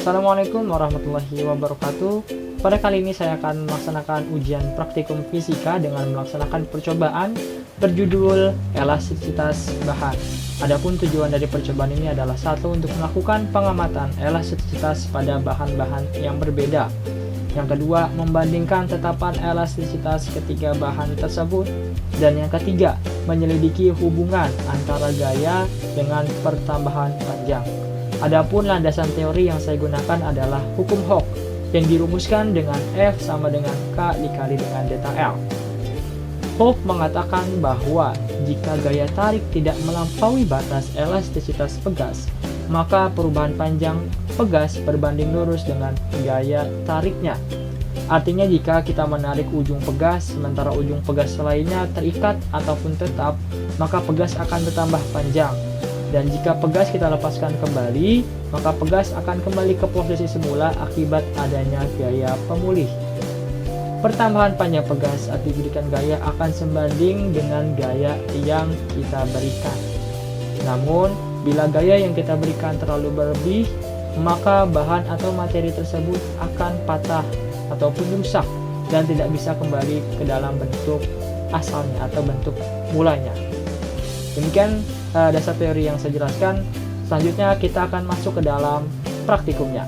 Assalamualaikum warahmatullahi wabarakatuh. Pada kali ini saya akan melaksanakan ujian praktikum fisika dengan melaksanakan percobaan berjudul elastisitas bahan. Adapun tujuan dari percobaan ini adalah satu, untuk melakukan pengamatan elastisitas pada bahan-bahan yang berbeda. Yang kedua, membandingkan tetapan elastisitas ketiga bahan tersebut. Dan yang ketiga, menyelidiki hubungan antara gaya dengan pertambahan panjang. Adapun landasan teori yang saya gunakan adalah hukum Hooke yang dirumuskan dengan F sama dengan K dikali dengan delta L. Hooke mengatakan bahwa jika gaya tarik tidak melampaui batas elastisitas pegas, maka perubahan panjang pegas berbanding lurus dengan gaya tariknya. Artinya jika kita menarik ujung pegas sementara ujung pegas lainnya terikat ataupun tetap, maka pegas akan bertambah panjang. Dan jika pegas kita lepaskan kembali, maka pegas akan kembali ke posisi semula akibat adanya gaya pemulih. Pertambahan panjang pegas saat diberikan gaya akan sebanding dengan gaya yang kita berikan. Namun, bila gaya yang kita berikan terlalu berlebih, maka bahan atau materi tersebut akan patah ataupun rusak dan tidak bisa kembali ke dalam bentuk asalnya atau bentuk mulanya. Demikian dasar teori yang saya jelaskan. Selanjutnya kita akan masuk ke dalam praktikumnya.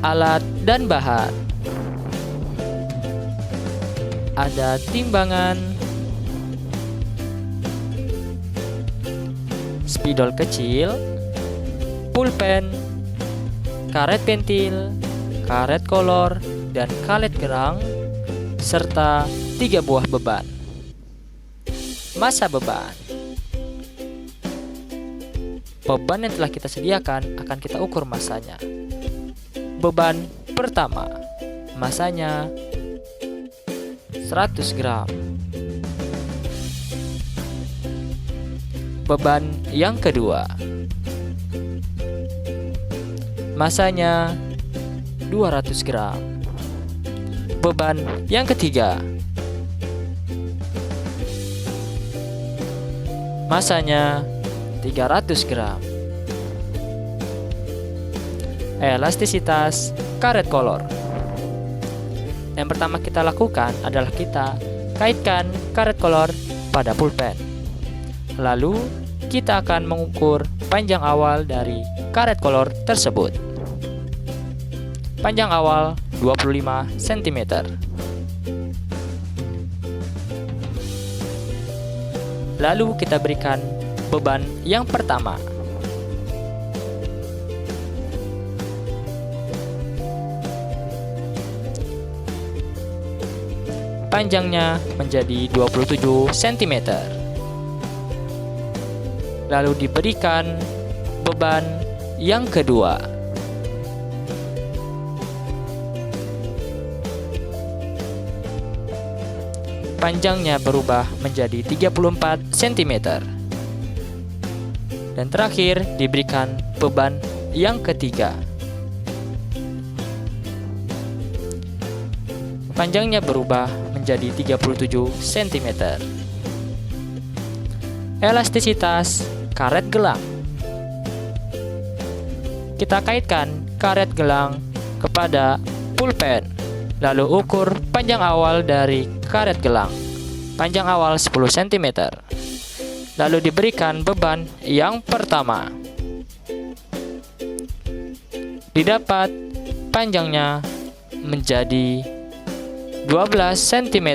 Alat dan bahan. Ada timbangan, spidol kecil, pulpen, karet pentil, karet kolor, dan karet gerang, serta 3 buah beban. Massa beban. Beban yang telah kita sediakan akan kita ukur massanya. Beban pertama, massanya 100 gram. Beban yang kedua, massanya 200 gram. Beban yang ketiga, massanya 300 gram. Elastisitas karet kolor. Yang pertama kita lakukan adalah kita kaitkan karet kolor pada pulpen. Lalu kita akan mengukur panjang awal dari karet kolor tersebut. Panjang awal 25 cm. Lalu kita berikan beban yang pertama. Panjangnya menjadi 27 cm. Lalu diberikan beban yang kedua. Panjangnya berubah menjadi 34 cm. Dan terakhir diberikan beban yang ketiga. Panjangnya berubah menjadi 37 cm. Elastisitas karet gelang. Kita kaitkan karet gelang kepada pulpen. Lalu ukur panjang awal dari karet gelang. Panjang awal 10 cm. Lalu diberikan beban yang pertama. Didapat panjangnya menjadi 12 cm.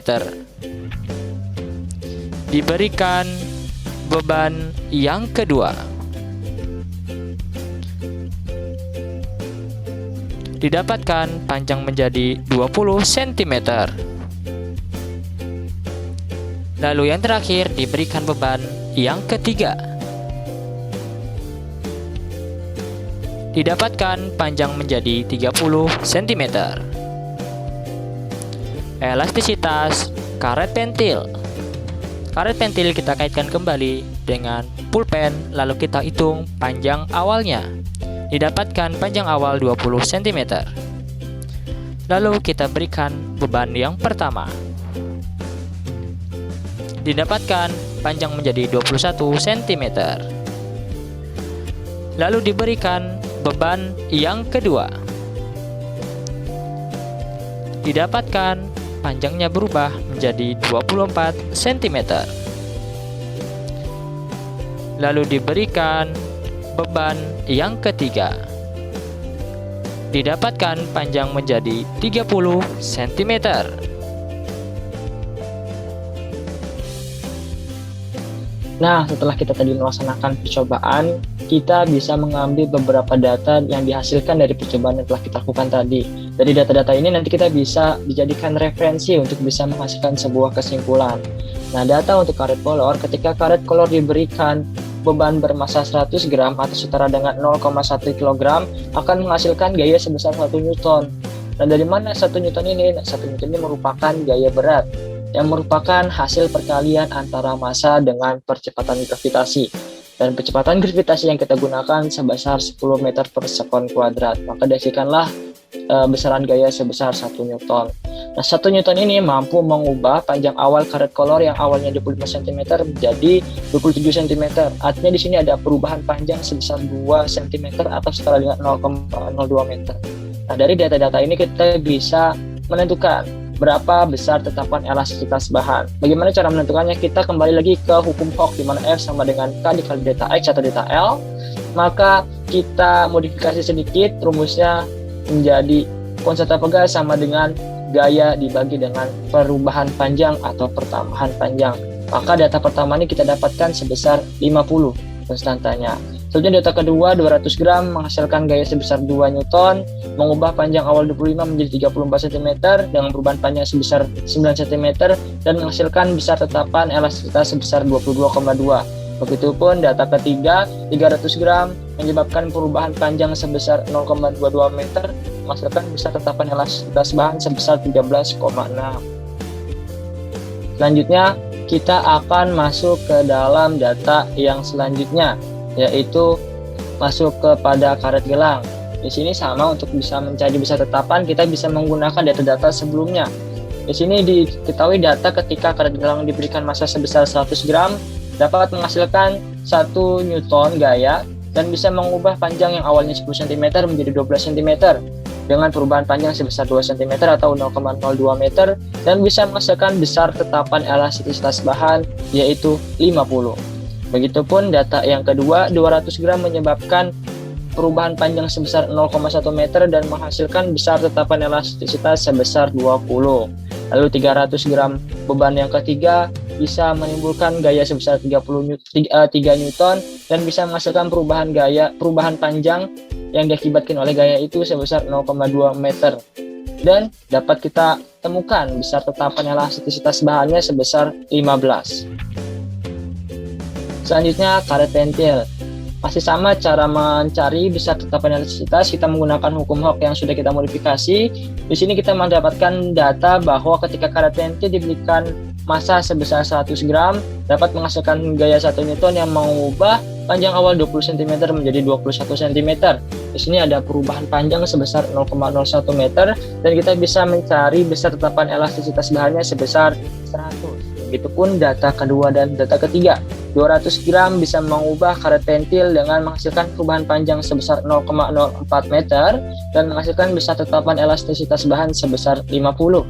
Diberikan beban yang kedua. Didapatkan panjang menjadi 20 cm. Lalu yang terakhir diberikan beban yang ketiga. Didapatkan panjang menjadi 30 cm. Elastisitas karet pentil. Karet pentil kita kaitkan kembali dengan pulpen, lalu kita hitung panjang awalnya. Didapatkan panjang awal 20 cm. Lalu kita berikan beban yang pertama. Didapatkan panjang menjadi 21 cm. Lalu diberikan beban yang kedua. Didapatkan panjangnya berubah menjadi 24 cm. Lalu diberikan beban yang ketiga. Didapatkan panjang menjadi 30 cm. Nah, setelah kita tadi melaksanakan percobaan, kita bisa mengambil beberapa data yang dihasilkan dari percobaan yang telah kita lakukan tadi. Dari data-data ini nanti kita bisa dijadikan referensi untuk bisa menghasilkan sebuah kesimpulan. Nah, data untuk karet kolor, ketika karet kolor diberikan beban bermassa 100 gram atau setara dengan 0,1 kg akan menghasilkan gaya sebesar 1 Newton. Nah, dari mana 1 Newton ini? 1 Newton ini merupakan gaya berat yang merupakan hasil perkalian antara massa dengan percepatan gravitasi. Dan percepatan gravitasi yang kita gunakan sebesar 10 meter per sekon kuadrat. Maka dihasilkanlah besaran gaya sebesar 1 Newton. Nah, 1 Newton ini mampu mengubah panjang awal karet kolor yang awalnya 25 cm menjadi 27 cm. Artinya di sini ada perubahan panjang sebesar 2 cm atau setara dengan 0,02 meter. Nah, dari data-data ini kita bisa menentukan berapa besar tetapan elastisitas bahan. Bagaimana cara menentukannya? Kita kembali lagi ke hukum Hooke di mana F sama dengan K dikali delta X atau delta L. Maka kita modifikasi sedikit, rumusnya menjadi konstanta pegas sama dengan gaya dibagi dengan perubahan panjang atau pertambahan panjang. Maka data pertama ini kita dapatkan sebesar 50 konstantanya. Selanjutnya data kedua 200 gram menghasilkan gaya sebesar 2 Newton, mengubah panjang awal 25 menjadi 34 cm dengan perubahan panjang sebesar 9 cm dan menghasilkan besar tetapan elastisitas sebesar 22,2. Begitupun data ketiga 300 gram menyebabkan perubahan panjang sebesar 0,22 meter, menghasilkan besar tetapan elastisitas bahan sebesar 13,6. Selanjutnya kita akan masuk ke dalam data yang selanjutnya, yaitu masuk kepada karet gelang. Di sini sama, untuk bisa mencari besar tetapan kita bisa menggunakan data-data sebelumnya. Di sini diketahui data ketika karet gelang diberikan massa sebesar 100 gram dapat menghasilkan 1 Newton gaya dan bisa mengubah panjang yang awalnya 10 cm menjadi 12 cm dengan perubahan panjang sebesar 2 cm atau 0,02 meter dan bisa menghasilkan besar tetapan elastisitas bahan yaitu 50. Begitupun data yang kedua, 200 gram menyebabkan perubahan panjang sebesar 0,1 meter dan menghasilkan besar tetapan elastisitas sebesar 20. Lalu 300 gram beban yang ketiga bisa menimbulkan gaya sebesar 3 Newton dan bisa menghasilkan perubahan panjang yang diakibatkan oleh gaya itu sebesar 0,2 meter. Dan dapat kita temukan besar tetapan elastisitas bahannya sebesar 15. Selanjutnya karet pentil. Masih sama cara mencari besar tetapan elastisitas, kita menggunakan hukum Hooke yang sudah kita modifikasi. Di sini kita mendapatkan data bahwa ketika karet pentil diberikan massa sebesar 100 gram dapat menghasilkan gaya 1 Newton yang mengubah panjang awal 20 cm menjadi 21 cm. Di sini ada perubahan panjang sebesar 0,01 meter dan kita bisa mencari besar tetapan elastisitas bahannya sebesar 100. Begitupun data kedua dan data ketiga. 200 gram bisa mengubah karet pentil dengan menghasilkan perubahan panjang sebesar 0,04 meter dan menghasilkan besar tetapan elastisitas bahan sebesar 50.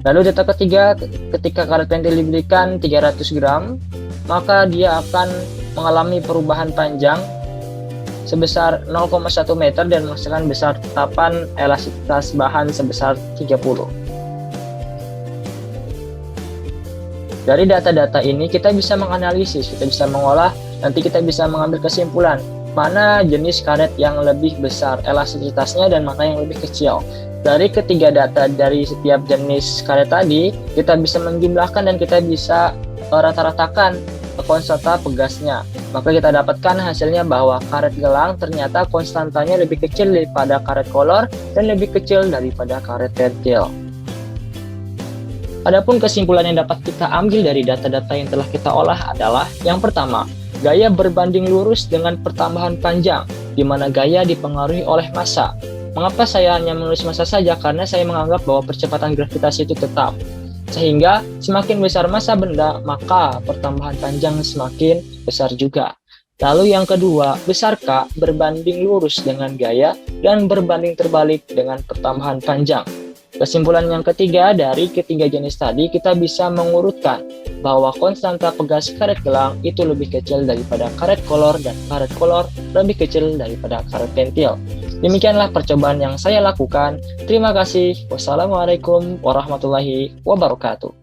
Lalu data ketiga, ketika karet pentil diberikan 300 gram, maka dia akan mengalami perubahan panjang sebesar 0,1 meter dan menghasilkan besar tetapan elastisitas bahan sebesar 30. Dari data-data ini kita bisa menganalisis, kita bisa mengolah, nanti kita bisa mengambil kesimpulan mana jenis karet yang lebih besar elastisitasnya dan mana yang lebih kecil. Dari ketiga data dari setiap jenis karet tadi, kita bisa menjumlahkan dan kita bisa rata-ratakan konstanta pegasnya. Maka kita dapatkan hasilnya bahwa karet gelang ternyata konstantanya lebih kecil daripada karet kolor dan lebih kecil daripada karet pentil. Adapun kesimpulan yang dapat kita ambil dari data-data yang telah kita olah adalah yang pertama, gaya berbanding lurus dengan pertambahan panjang, di mana gaya dipengaruhi oleh massa. Mengapa saya hanya menulis massa saja? Karena saya menganggap bahwa percepatan gravitasi itu tetap. Sehingga semakin besar massa benda, maka pertambahan panjang semakin besar juga. Lalu yang kedua, besar K berbanding lurus dengan gaya dan berbanding terbalik dengan pertambahan panjang. Kesimpulan yang ketiga, dari ketiga jenis tadi kita bisa mengurutkan bahwa konstanta pegas karet gelang itu lebih kecil daripada karet kolor dan karet kolor lebih kecil daripada karet pentil. Demikianlah percobaan yang saya lakukan. Terima kasih. Wassalamualaikum warahmatullahi wabarakatuh.